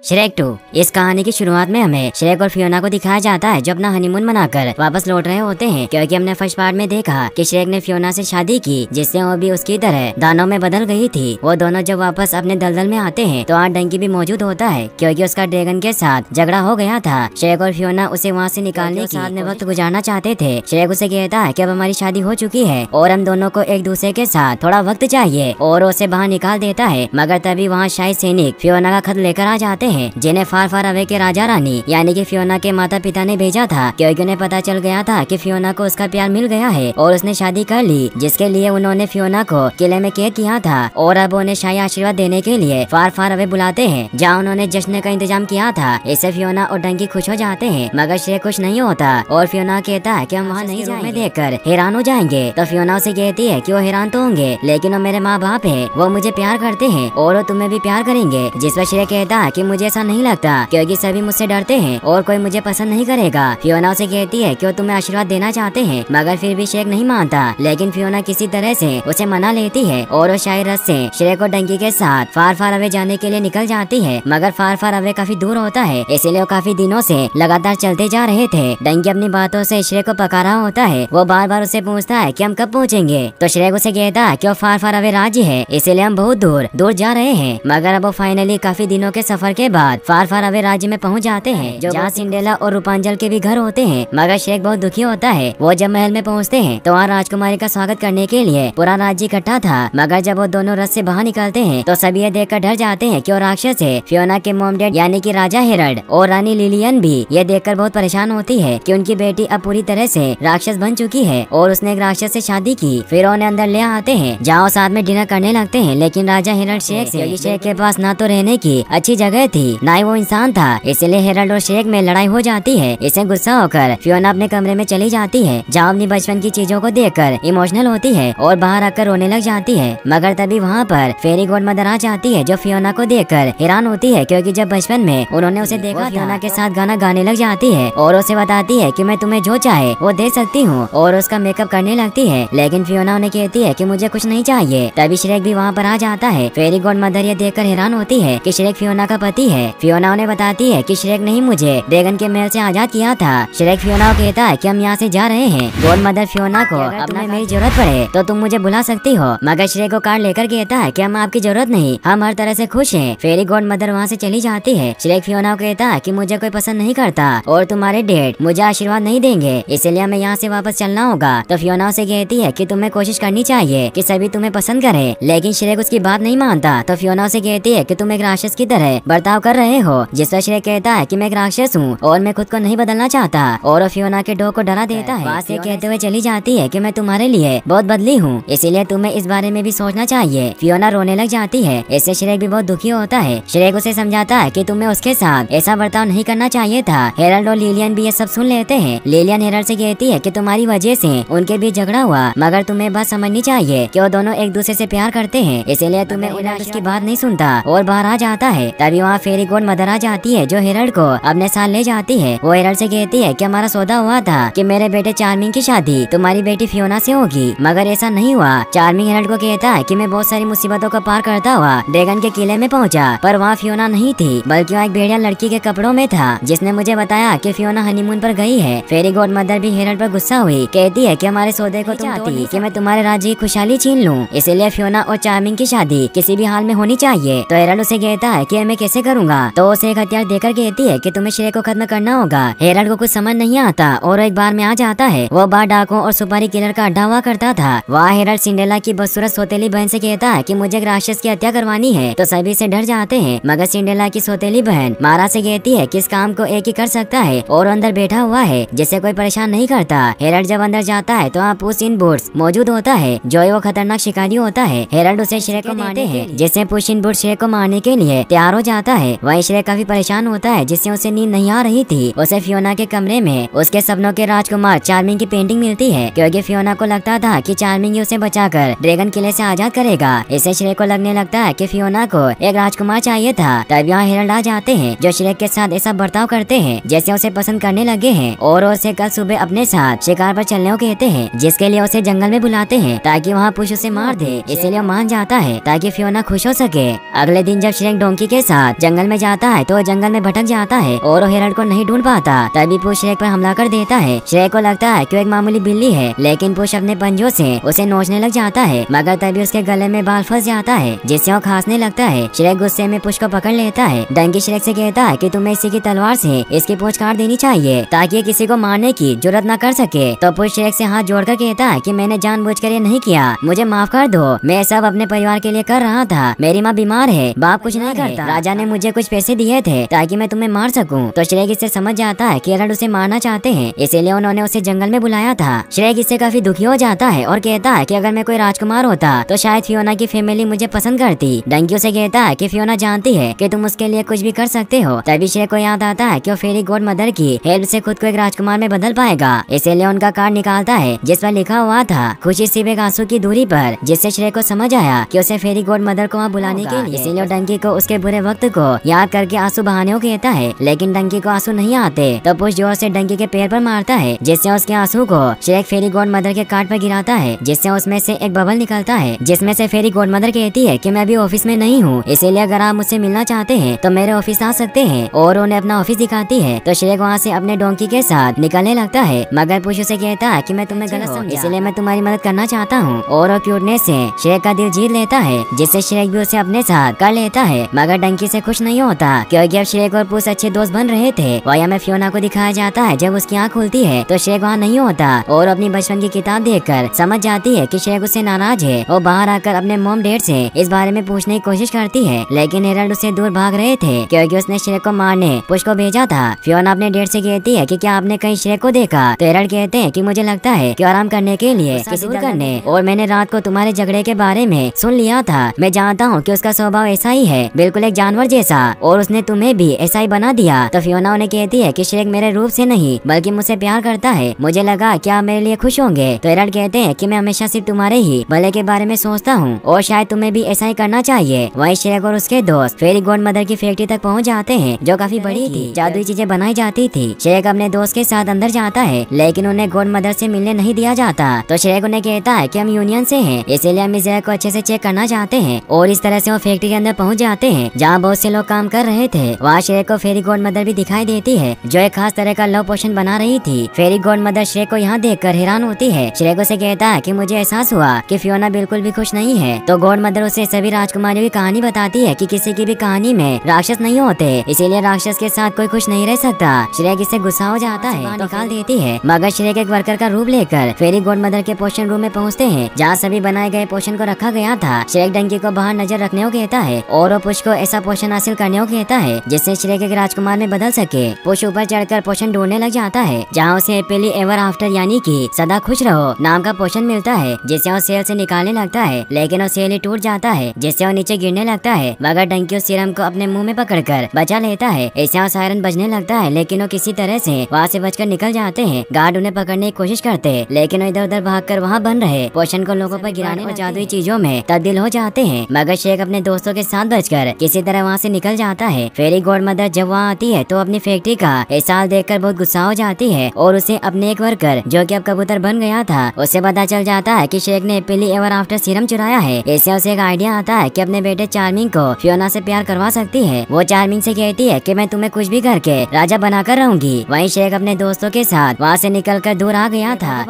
Shrek 2। इस कहानी की शुरुआत में हमें श्रेक और फियोना को दिखाया जाता है जो अपना हनीमून मनाकर वापस लौट रहे होते हैं, क्योंकि हमने फर्स्ट पार्ट में देखा कि श्रेक ने फियोना से शादी की जिससे वो भी उसकी तरह दानों में बदल गई थी। वो दोनों जब वापस अपने दलदल में आते हैं तो आज डंकी भी मौजूद होता है क्योंकि उसका ड्रैगन के साथ झगड़ा हो गया था। श्रेक और फियोना उसे वहाँ से निकालने के साथ में वक्त गुजारना चाहते थे। श्रेक उसे कहता है कि अब हमारी शादी हो चुकी है और हम दोनों को एक दूसरे के साथ थोड़ा वक्त चाहिए और उसे बाहर निकाल देता है। मगर तभी वहाँ शाही सैनिक फियोना का खत लेकर आ जाते हैं जिन्हें फार अवे के राजा रानी यानी कि फियोना के माता पिता ने भेजा था, क्योंकि उन्हें पता चल गया था कि फियोना को उसका प्यार मिल गया है और उसने शादी कर ली, जिसके लिए उन्होंने फियोना को किले में कैद किया था और अब उन्हें शाही आशीर्वाद देने के लिए फार अवे बुलाते हैं जहाँ उन्होंने जश्न का इंतजाम किया था। इससे फियोना और डंकी खुश हो जाते हैं मगर श्रेक खुश नहीं होता और फियोना कहता है कि हम वहाँ नहीं जाएंगे, देखकर हैरान हो जाएंगे। तो फियोना उसे कहती है कि वो हैरान तो होंगे लेकिन वो मेरे माँ बाप है, वो मुझे प्यार करते हैं और वो तुम्हें भी प्यार करेंगे। जिस पर श्रेक कहता है कि मुझे ऐसा नहीं लगता क्योंकि सभी मुझसे डरते हैं और कोई मुझे पसंद नहीं करेगा। फियोना उसे कहती है कि वो तुम्हें आशीर्वाद देना चाहते हैं मगर फिर भी श्रेक नहीं मानता, लेकिन फियोना किसी तरह से उसे मना लेती है और वो शाही रथ से श्रेक और डंकी के साथ फार अवे जाने के लिए निकल जाती है। मगर फार अवे काफी दूर होता है, इसीलिए वो काफी दिनों से लगातार चलते जा रहे थे। डंकी अपनी बातों से श्रेक को पका रहा होता है। वो बार बार उसे पूछता है कि हम कब पहुँचेंगे, तो श्रेक उसे कहता है कि वो फार अवे राज्य है इसीलिए हम बहुत दूर जा रहे हैं। मगर अब वो फाइनली काफी दिनों के सफर के बाद फार अवे राज्य में पहुंच जाते हैं जहाँ सिंड्रेला और रूपांजल के भी घर होते हैं। मगर श्रेक बहुत दुखी होता है। वो जब महल में पहुंचते हैं तो वहाँ राजकुमारी का स्वागत करने के लिए पूरा राज्य इकट्ठा था। मगर जब वो दोनों रथ से बाहर निकलते हैं तो सभी ये देखकर डर जाते हैं कि वो राक्षस है। फियोना के मॉम डैड यानी कि राजा हेरल्ड और रानी लिलियन भी ये देखकर बहुत परेशान होती है कि उनकी बेटी अब पूरी तरह से राक्षस बन चुकी है और उसने एक राक्षस से शादी की। फिर उन्हें अंदर ले आते हैं जहाँ साथ में डिनर करने लगते हैं, लेकिन राजा हेरल्ड श्रेक के पास ना तो रहने की अच्छी जगह थी ना ही वो इंसान था, इसलिए हेरल्ड और श्रेक में लड़ाई हो जाती है। इसे गुस्सा होकर फियोना अपने कमरे में चली जाती है जहाँ अपनी बचपन की चीजों को देखकर इमोशनल होती है और बाहर आकर रोने लग जाती है। मगर तभी वहाँ पर फेरी गॉड मदर आ जाती है जो फियोना को देखकर हैरान होती है क्योंकि जब बचपन में उन्होंने उसे देखा फियोना के साथ गाना गाने लग जाती है और उसे बताती है कि मैं तुम्हें जो चाहे वो दे सकती हूँ और उसका मेकअप करने लगती है। लेकिन फियोना उन्हें कहती है कि मुझे कुछ नहीं चाहिए। तभी श्रेक भी वहाँ पर आ जाता है। फेरी गॉड मदर ये देखकर हैरान होती है कि श्रेक फियोना का पति है। फियोना उन्हें बताती है कि श्रेक नहीं मुझे ड्रैगन के महल से आजाद किया था। श्रेक फियोना को कहता है कि हम यहाँ से जा रहे हैं। गॉड मदर फियोना को अपना मेरी जरूरत पड़े तो तुम मुझे बुला सकती हो। मगर श्रेक को कार्ड लेकर कहता है कि हम आपकी जरूरत नहीं, हम हर तरह से खुश हैं। फेरी गॉड मदर वहाँ से चली जाती है। श्रेक फियोना को कहता है कि मुझे कोई पसंद नहीं करता और तुम्हारे डैड मुझे आशीर्वाद नहीं देंगे, इसलिए हमें यहाँ से वापस चलना होगा। तो फियोना उसे कहती है कि तुम्हें कोशिश करनी चाहिए कि सभी तुम्हें पसंद करें, लेकिन श्रेक उसकी बात नहीं मानता। तो फियोना उसे कहती है कि तुम एक राक्षस की तरह बर्ताव कर रहे हो, जिस पर श्रेक कहता है कि मैं एक राक्षस हूँ और मैं खुद को नहीं बदलना चाहता और फियोना के डॉग को डरा देता है। वहाँ से कहते हुए चली जाती है कि मैं तुम्हारे लिए बहुत बदली हूँ, इसीलिए तुम्हें इस बारे में भी सोचना चाहिए। फियोना रोने लग जाती है। इससे श्रेक भी बहुत दुखी होता है। श्रेक उसे समझाता है कि तुम्हें उसके साथ ऐसा बर्ताव नहीं करना चाहिए था। हेरल्ड और लिलियन भी ये सब सुन लेते हैं। लिलियन हेरल्ड से कहती है कि तुम्हारी वजह से उनके बीच झगड़ा हुआ, मगर तुम्हें बात समझनी चाहिए कि वो दोनों एक दूसरे से प्यार करते हैं, इसलिए तुम्हें उसकी बात नहीं सुनता और बाहर आ जाता है। तभी वहाँ फेरी गॉड मदर आ जाती है जो हेरल्ड को अपने साथ ले जाती है। वो हेरल्ड से कहती है कि हमारा सौदा हुआ था कि मेरे बेटे चार्मिंग की शादी तुम्हारी बेटी फियोना से होगी, मगर ऐसा नहीं हुआ। चार्मिंग हेरल्ड को कहता है कि मैं बहुत सारी मुसीबतों को पार करता हुआ ड्रैगन के किले में पहुंचा, पर वहाँ फियोना नहीं थी बल्कि वहाँ एक भेड़िया लड़की के कपड़ों में था जिसने मुझे बताया कि फियोना हनीमून पर गई है। फेरी गॉड मदर भी हेरल्ड पर गुस्सा हुई, कहती है कि हमारे सौदे को चाहती कि मैं तुम्हारे राज्य की खुशहाली छीन लूं, इसलिए फियोना और चार्मिंग की शादी किसी भी हाल में होनी चाहिए। तो हेरल्ड उसे कहता है कि मैं कैसे करूँगा, तो उसे एक हथियार देकर कहती है कि तुम्हें श्रेक को खत्म करना होगा। हेरल्ड को कुछ समझ नहीं आता और एक बार में आ जाता है। वो बार डाकुओं और सुपारी किलर का अड्डा हुआ करता था। वहाँ हेरल्ड सिंड्रेला की बदसूरत सौतेली बहन से कहता है कि मुझे एक राक्षस की हत्या करवानी है, तो सभी से डर जाते हैं। मगर सिंड्रेला की सौतेली बहन मारा से कहती है कि इस काम को एक ही कर सकता है और अंदर बैठा हुआ है जिसे कोई परेशान नहीं करता। हेरल्ड जब अंदर जाता है तो वहाँ पुस इन बूट्स मौजूद होता है जो वो खतरनाक शिकारी होता है। हेरल्ड उसे श्रेक को मारते हैं, जिससे पुस इन बूट्स श्रेक को मारने के लिए तैयार हो जाता है। वहीं श्रेक काफी परेशान होता है जिससे उसे नींद नहीं आ रही थी। उसे फियोना के कमरे में उसके सपनों के राजकुमार चार्मिंग की पेंटिंग मिलती है क्योंकि फियोना को लगता था कि चार्मिंग ही उसे बचाकर ड्रैगन किले से आजाद करेगा। इससे श्रेक को लगने लगता है कि फियोना को एक राजकुमार चाहिए था। तब यहाँ हेरल्ड आ जाते हैं जो श्रेक के साथ ऐसा बर्ताव करते हैं जैसे उसे पसंद करने लगे हैं और उसे कल सुबह अपने साथ शिकार पर चलने को कहते हैं, जिसके लिए उसे जंगल में बुलाते हैं ताकि वहाँ पुश उसे मार दे। इसलिए मान जाता है ताकि फियोना खुश हो सके। अगले दिन जब श्रेक डोंकी के साथ जंगल में जाता है तो जंगल में भटक जाता है और वो हेरल्ड को नहीं ढूंढ पाता। तभी पुश श्रेक पर हमला कर देता है। श्रेक को लगता है कि वो एक मामूली बिल्ली है, लेकिन पुश अपने पंजों से उसे नोचने लग जाता है, मगर तभी उसके गले में बाल फंस जाता है, जिससे वो खांसने लगता है। श्रेक गुस्से में पुश को पकड़ लेता है। डंकी श्रेक से कहता है कि तुम्हें इसी की तलवार से इसकी पूंछ काट देनी चाहिए ताकि ये किसी को मारने की जरूरत न कर सके। तो पुश श्रेक से हाथ जोड़कर कहता है कि मैंने जानबूझकर ये नहीं किया, मुझे माफ कर दो, मैं सब अपने परिवार के लिए कर रहा था। मेरी माँ बीमार है, बाप कुछ नहीं करता, राजा ने मुझे कुछ पैसे दिए थे ताकि मैं तुम्हें मार सकूं। तो श्रेक इससे समझ जाता है कि हेरल्ड उसे मारना चाहते हैं, इसीलिए उन्होंने उसे जंगल में बुलाया था। श्रेक इससे काफी दुखी हो जाता है और कहता है कि अगर मैं कोई राजकुमार होता तो शायद फियोना की फैमिली मुझे पसंद करती। डंकी उसे कहता है कि फियोना जानती है कि तुम उसके लिए कुछ भी कर सकते हो। तभी श्रेक को याद आता है कि वो फेरी गॉड मदर की हेल्प से खुद को एक राजकुमार में बदल पाएगा, इसीलिए उनका कार्ड निकालता है जिस पर लिखा हुआ था खुशी सिर्फ एक आंसू की दूरी पर, जिससे श्रेक को समझ आया कि उसे फेरी गॉड मदर को वहाँ बुलाने के लिए, इसीलिए डंकी को उसके बुरे वक्त को याद करके आंसू बहाने को कहता है, लेकिन डंकी को आंसू नहीं आते। तो पुश जोर से डंकी के पैर पर मारता है, जिससे उसके आंसू को श्रेक फेरी गॉड मदर के कार्ड पर गिराता है, जिससे उसमें से एक बबल निकलता है, जिसमें से फेरी गॉड मदर कहती है कि मैं अभी ऑफिस में नहीं हूँ, इसीलिए अगर आप मुझसे मिलना चाहते हैं तो मेरे ऑफिस आ सकते हैं, और उन्हें अपना ऑफिस दिखाती है। तो श्रेक वहाँ से अपने डोंकी के साथ निकलने लगता है, मगर पुश उसे कहता है कि मैं तुम्हें गलत समझा, इसलिए मैं तुम्हारी मदद करना चाहता हूँ, और वो क्यूटनेस से श्रेक का दिल जीत लेता है, जिससे श्रेक भी उसे अपने साथ कर लेता है। मगर डंकी से खुश नहीं होता, क्योंकि अब श्रेक और पुश अच्छे दोस्त बन रहे थे। वहाँ में फियोना को दिखाया जाता है जब उसकी आँख खुलती है तो श्रेक वहाँ नहीं होता, और अपनी बचपन की किताब देखकर समझ जाती है कि श्रेक उससे नाराज है। वो बाहर आकर अपने मॉम डैड से इस बारे में पूछने की कोशिश करती है, लेकिन हेरल्ड उससे दूर भाग रहे थे क्योंकि उसने श्रेक को मारने पुश को भेजा था। फियोना अपने डैड से कहती है कि क्या आपने कहीं श्रेक को देखा? तो हेरल्ड कहते हैं कि मुझे लगता है कि आराम करने के लिए किसी दूर करने, और मैंने रात को तुम्हारे झगड़े के बारे में सुन लिया था। मैं जानता हूँ कि उसका स्वभाव ऐसा ही है, बिल्कुल एक जानवर जैसा, और उसने तुम्हें भी ऐसा ही बना दिया। तो फियोना उन्हें कहती है कि श्रेक मेरे रूप से नहीं बल्कि मुझसे प्यार करता है, मुझे लगा क्या आप मेरे लिए खुश होंगे। तो हेरल्ड कहते हैं कि मैं हमेशा सिर्फ तुम्हारे ही भले के बारे में सोचता हूँ, और शायद तुम्हें भी ऐसा ही करना चाहिए। वहीं श्रेक और उसके दोस्त फेरी गॉड मदर की फैक्ट्री तक पहुँच जाते हैं, जो काफी बड़ी थी, जादुई चीजें बनाई जाती थी। श्रेक अपने दोस्त के साथ अंदर जाता है, लेकिन उन्हें गॉड मदर से मिलने नहीं दिया जाता। तो श्रेक उन्हें कहता है कि हम यूनियन से हैं, इसीलिए हम इस जगह को अच्छे से चेक करना चाहते हैं, और इस तरह से वो फैक्ट्री के अंदर पहुंच जाते हैं जहाँ बहुत से लोग काम कर रहे थे। वहाँ श्रेक को फेरी गॉड मदर भी दिखाई देती है, जो एक खास तरह का लव पोशन बना रही थी। फेरी गॉड मदर श्रेक को यहाँ देखकर हैरान होती है। श्रेक उसे कहता है कि मुझे एहसास हुआ कि फियोना बिल्कुल भी खुश नहीं है। तो गॉड मदर उसे सभी राजकुमारियों की कहानी बताती है कि किसी की भी कहानी में राक्षस नहीं होते, इसीलिए राक्षस के साथ कोई खुश नहीं रह सकता। श्रेक इससे गुस्सा हो जाता है, निकाल देती है, मगर श्रेक एक वर्कर का रूप लेकर फेरी गॉड मदर के पोशन रूम में पहुँचते हैं, जहाँ सभी बनाए गए पोशन को रखा गया था। श्रेक डंकी को बाहर नजर रखने को कहता है, और वो पुश को ऐसा पोशन हासिल करने को कहता है जिससे श्रेक एक राजकुमार में बदल सके। पुश ऊपर चढ़कर पोशन ढूंढने लग जाता है, जहाँ उसे हैप्पीली एवर आफ्टर यानी कि सदा खुश रहो नाम का पोशन मिलता है, जिससे वो सेल से निकालने लगता है, लेकिन वो सेल ही टूट जाता है, जिससे वो नीचे गिरने लगता है। मगर डंकी उस सीरम को अपने मुंह में पकड़कर बचा लेता है। इससे वो सायरन बजने लगता है, लेकिन वो किसी तरह से वहाँ से बचकर निकल जाते हैं। गार्ड उन्हें पकड़ने की कोशिश करते हैं, लेकिन वो इधर उधर भागकर वहाँ बन रहे पोशन को लोगों पर गिराने और जादुई चीजों में तब्दील हो जाते हैं। मगर श्रेक अपने दोस्तों के साथ बचकर किसी तरह वहाँ से निकल जाता है। फेरी गॉड मदर जब वहाँ आती है तो अपनी फैक्ट्री का एहसास देखकर बहुत गुस्सा हो जाती है, और उसे अपने एक वर्कर जो कि अब कबूतर बन गया था उससे पता चल जाता है कि श्रेक ने हैप्पीली एवर आफ्टर सीरम चुराया है। इससे उसे एक आइडिया आता है कि अपने बेटे चार्मिंग को फियोना से प्यार करवा सकती है। वो चार्मिंग से कहती है कि मैं तुम्हें कुछ भी करके राजा बनाकर रहूंगी। वहीं श्रेक अपने दोस्तों के साथ वहाँ से निकलकर दूर आ गया था,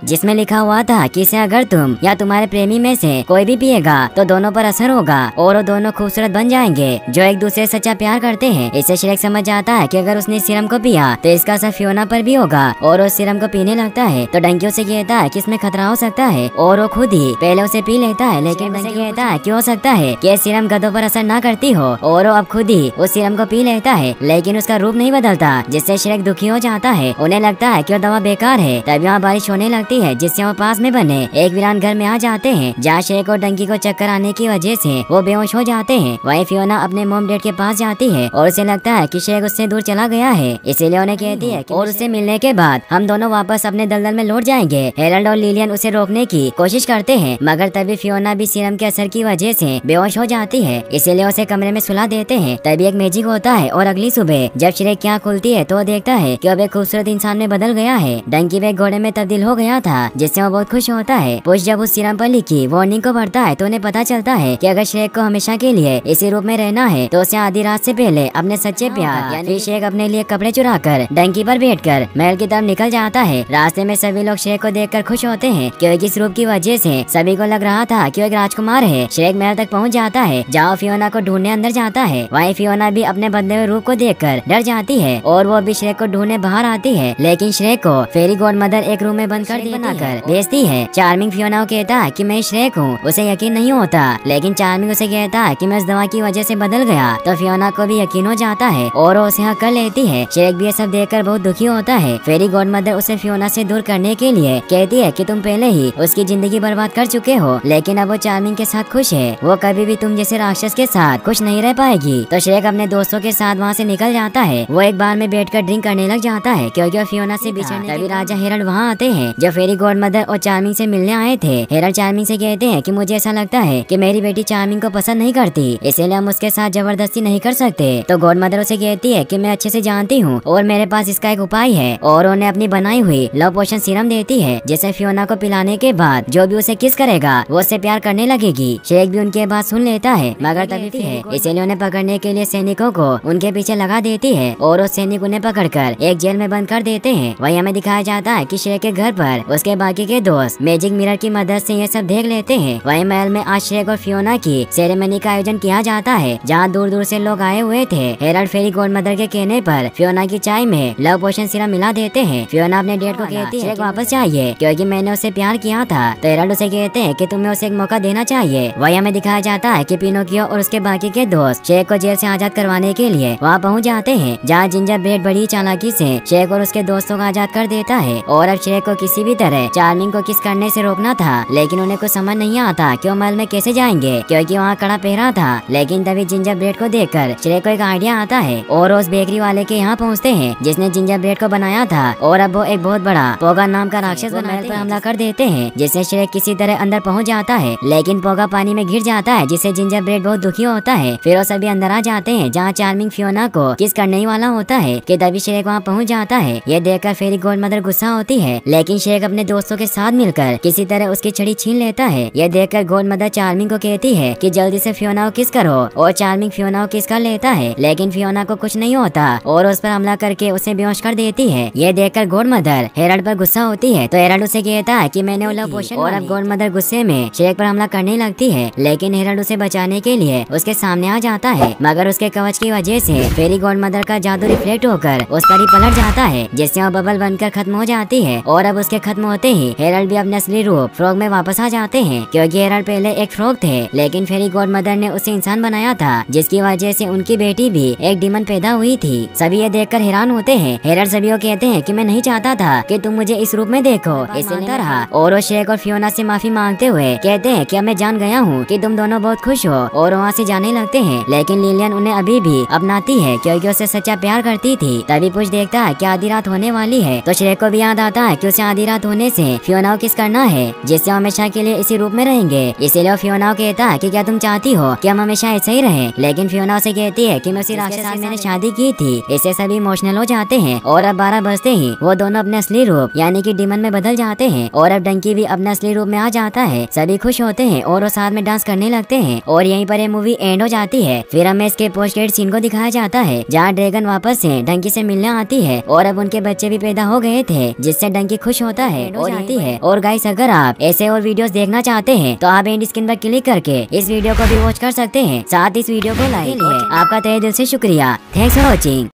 जिसमें लिखा हुआ था कि इसे अगर तुम या तुम्हारे प्रेमी में से कोई भी पिएगा तो दोनों पर असर होगा, और वो दोनों खूबसूरत बन जाएंगे जो एक दूसरे से सच्चा प्यार करते हैं। इससे श्रेक समझ जाता है कि अगर उसने सीरम को पिया तो इसका असर फियोना पर भी होगा, और उस सीरम को पीने लगता है। तो डंकी उसे कहता है कि इसमें खतरा हो सकता है, और वो खुद ही पहले उसे पी लेता है, लेकिन डंकी कहता है कि हो सकता है कि ये सीरम गधों पर असर न करती हो, और वो अब खुद ही उस सीरम को पी लेता है, लेकिन उसका रूप नहीं बदलता, जिससे श्रेक दुखी हो जाता है। उन्हें लगता है कि वो दवा बेकार है। तब यहाँ बारिश होने लगती है, जिससे वो पास में बने एक वीरान घर में आ जाते हैं, जहाँ श्रेक और डंकी को चक्कर आने की वजह से वो बेहोश हो जाते हैं। वहीं फियोना अपने मॉम डैड के पास जाती है, और उसे लगता है कि श्रेक उससे दूर चला गया है, इसीलिए उन्हें कहती है और उससे मिलने के बाद हम दोनों वापस अपने दलदल में लौट जाएंगे। हेरल्ड और लिलियन उसे रोकने की कोशिश करते हैं, मगर तभी फियोना भी सीरम के असर की वजह से बेहोश हो जाती है, इसीलिए उसे कमरे में सुला देते हैं। तभी एक मैजिक होता है, और अगली सुबह जब श्रेक की आँख खुलती है तो देखता है कि अब एक खूबसूरत इंसान में बदल गया है। डंकी भी एक घोड़े में तब्दील हो गया था, जिससे वो बहुत खुश होता है। पुश जब उस सीरम पर लिखी वार्निंग को पढ़ता है तो उन्हें पता चलता है कि अगर श्रेक को हमेशा के लिए इसी रूप में रहना है है तो उसे आधी रात से पहले अपने सच्चे प्यार यानी शेख अपने लिए कपड़े चुरा कर डंकी पर बैठकर महल की तरफ निकल जाता है। रास्ते में सभी लोग शेख को देखकर खुश होते हैं क्योंकि इस रूप की वजह से सभी को लग रहा था कि वो एक राजकुमार है। शेख महल तक पहुंच जाता है जहाँ फियोना को ढूंढने अंदर जाता है। वहीं फियोना भी अपने बदले हुए रूप को देखकर डर जाती है और वो भी शेख को ढूंढने बाहर आती है, लेकिन शेख को फेरी गॉड मदर एक रूम में बंद कर बनाकर भेजती है। चार्मिंग फियोना को कहता है कि मैं श्रेक हूँ। उसे यकीन नहीं होता, लेकिन चार्मिंग उसे कहता है कि मैं उस दवा की वजह से बदल गया। तो फियोना को भी यकीन हो जाता है और वो उसे हक कर लेती है। शेख भी ये सब देखकर बहुत दुखी होता है। फेरी गॉड मदर उसे फियोना से दूर करने के लिए कहती है कि तुम पहले ही उसकी जिंदगी बर्बाद कर चुके हो, लेकिन अब वो चार्मिंग के साथ खुश है। वो कभी भी तुम जैसे राक्षस के साथ खुश नहीं रह पाएगी। तो शेख अपने दोस्तों के साथ वहाँ से निकल जाता है। वो एक बार में बैठकर ड्रिंक करने लग जाता है क्योंकि वो फियोना से बिछड़ने तभी राजा हेरल्ड वहाँ आते हैं जो फेरी गॉड मदर और चार्मिंग से मिलने आए थे। हेरल्ड चार्मिंग से कहते हैं कि मुझे ऐसा लगता है कि मेरी बेटी चार्मिंग को पसंद नहीं करती, इसीलिए हम उसके साथ जबरदस्ती नहीं कर सकते। तो गॉड मदर उसे कहती है कि मैं अच्छे से जानती हूँ और मेरे पास इसका एक उपाय है, और उन्हें अपनी बनाई हुई लव पोशन सीरम देती है जिसे फियोना को पिलाने के बाद जो भी उसे किस करेगा वो उससे प्यार करने लगेगी। शेख भी उनके बात सुन लेता है मगर तभी है, इसीलिए उन्हें पकड़ने के लिए सैनिकों को उनके पीछे लगा देती है और उस सैनिक उन्हें पकड़कर एक जेल में बंद कर देते हैं। वहीं हमें दिखाया जाता है कि शेख के घर पर उसके बाकी के दोस्त मैजिक मिरर की मदद से ये सब देख लेते हैं। वहीं महल में आज शेख और फियोना की सेरेमनी का आयोजन किया जाता है जहाँ दूर दूर से लोग आए हुए थे। हेरल्ड फेरी गॉड मदर के कहने पर फियोना की चाय में लव पोशन सिरप मिला देते हैं। फियोना अपने डेट को कहती है वापस चाहिए क्योंकि मैंने उससे प्यार किया था। तो हेरल्ड उसे कहते हैं कि तुम्हें उसे एक मौका देना चाहिए। वहीं हमें दिखाया जाता है कि पिनोकियो और उसके बाकी के दोस्त शेख को जेल से आजाद करवाने के लिए वहाँ पहुँच जाते हैं जहाँ जिंजर ब्रेड बड़ी चालाकी से शेख और उसके दोस्तों को आजाद कर देता है। और अब शेख को किसी भी तरह चार्मिंग को किस करने से रोकना था, लेकिन उन्हें कुछ समझ नहीं आता कि वो महल में कैसे जाएंगे क्योंकि वहाँ कड़ा पहरा था। लेकिन तभी जिंजर ब्रेड को देखकर शेख को एक आइडिया आता है और उस बेकरी वाले के यहाँ पहुँचते हैं जिसने जिंजर ब्रेड को बनाया था, और अब वो एक बहुत बड़ा पोगा नाम का राक्षस महल पर हमला कर देते हैं जिससे शेख किसी तरह अंदर पहुँच जाता है, लेकिन पोगा पानी में गिर जाता है जिससे जिंजर ब्रेड बहुत दुखी होता है। फिर वो सभी अंदर आ जाते हैं जहाँ चार्मिंग फियोना को किस करने ही वाला होता है कि तभी शेख वहाँ पहुँच जाता है। ये देखकर फेरी गॉड मदर गुस्सा होती है, लेकिन शेख अपने दोस्तों के साथ मिलकर किसी तरह उसकी छड़ी छीन लेता है। ये देखकर गॉड मदर चार्मिंग को कहती है कि जल्दी से फियोना को किस करो, और चार्मिंग फियोना को किस कर लेता है, लेकिन फियोना को कुछ नहीं होता और उस पर हमला करके उसे बेहोश कर देती है। ये देखकर गॉड मदर हेरल्ड पर गुस्सा होती है तो हेरल्ड उसे कहता है कि मैंने लव पोशन, और अब गॉड मदर गुस्से में शेख पर हमला करने लगती है, लेकिन हेरल्ड उसे बचाने के लिए उसके सामने आ जाता है मगर उसके कवच की वजह से फेरी गॉड मदर का जादू रिफ्लेक्ट होकर उस पर ही पलट जाता है जिससे वो बबल बनकर खत्म हो जाती है। और अब उसके खत्म होते ही हेरल्ड भी अपने असली रूप फ्रॉग में वापस आ जाते हैं क्योंकि हेरल्ड पहले एक फ्रॉग थे, लेकिन फेरी गॉड मदर ने उसे इंसान बनाया था जिसकी वजह से उनकी बेटी भी एक डीमन पैदा हुई थी। सभी ये देखकर हैरान होते हैं। हेरल्ड सभी को कहते हैं कि मैं नहीं चाहता था कि तुम मुझे इस रूप में देखो, इसलिए रहा। और वो शेख और फियोना से माफी मांगते हुए कहते हैं कि मैं जान गया हूँ कि तुम दोनों बहुत खुश हो, और वहाँ से जाने लगते हैं। लेकिन लिलियन उन्हें अभी भी अपनाती है क्योंकि उसे सच्चा प्यार करती थी। तभी पुश देखता है कि आधी रात होने वाली है तो शेख को भी याद आता है कि उसे आधी रात होने से फियोना को किस करना है जिससे हमेशा के लिए इसी रूप में रहेंगे। इसीलिए फियोना को कहता है कि क्या तुम चाहती हो कि हम हमेशा ऐसे ही रहें, लेकिन फियोना उसे कहती है कि मैं उसी राक्षस से मैंने शादी की थी। इससे सभी इमोशनल हो जाते हैं और अब 12 बजते ही वो दोनों अपने असली रूप यानी कि डीमन में बदल जाते हैं, और अब डंकी भी अपने असली रूप में आ जाता है। सभी खुश होते हैं और वो साथ में डांस करने लगते हैं, और यहीं पर ये मूवी एंड हो जाती है। फिर हमें इसके पोस्ट क्रेडिट सीन को दिखाया जाता है जहाँ ड्रैगन वापस से डंकी से मिलने आती है, और अब उनके बच्चे भी पैदा हो गए थे जिससे डंकी खुश होता है और आती है। और गाइस, अगर आप ऐसे और वीडियोस देखना चाहते हैं तो आप एंड स्क्रीन पर क्लिक करके इस वीडियो को भी वॉच कर सकते हैं। साथ इस वीडियो को लाइक आपका तहे दिल से शुक्रिया। Thanks for watching.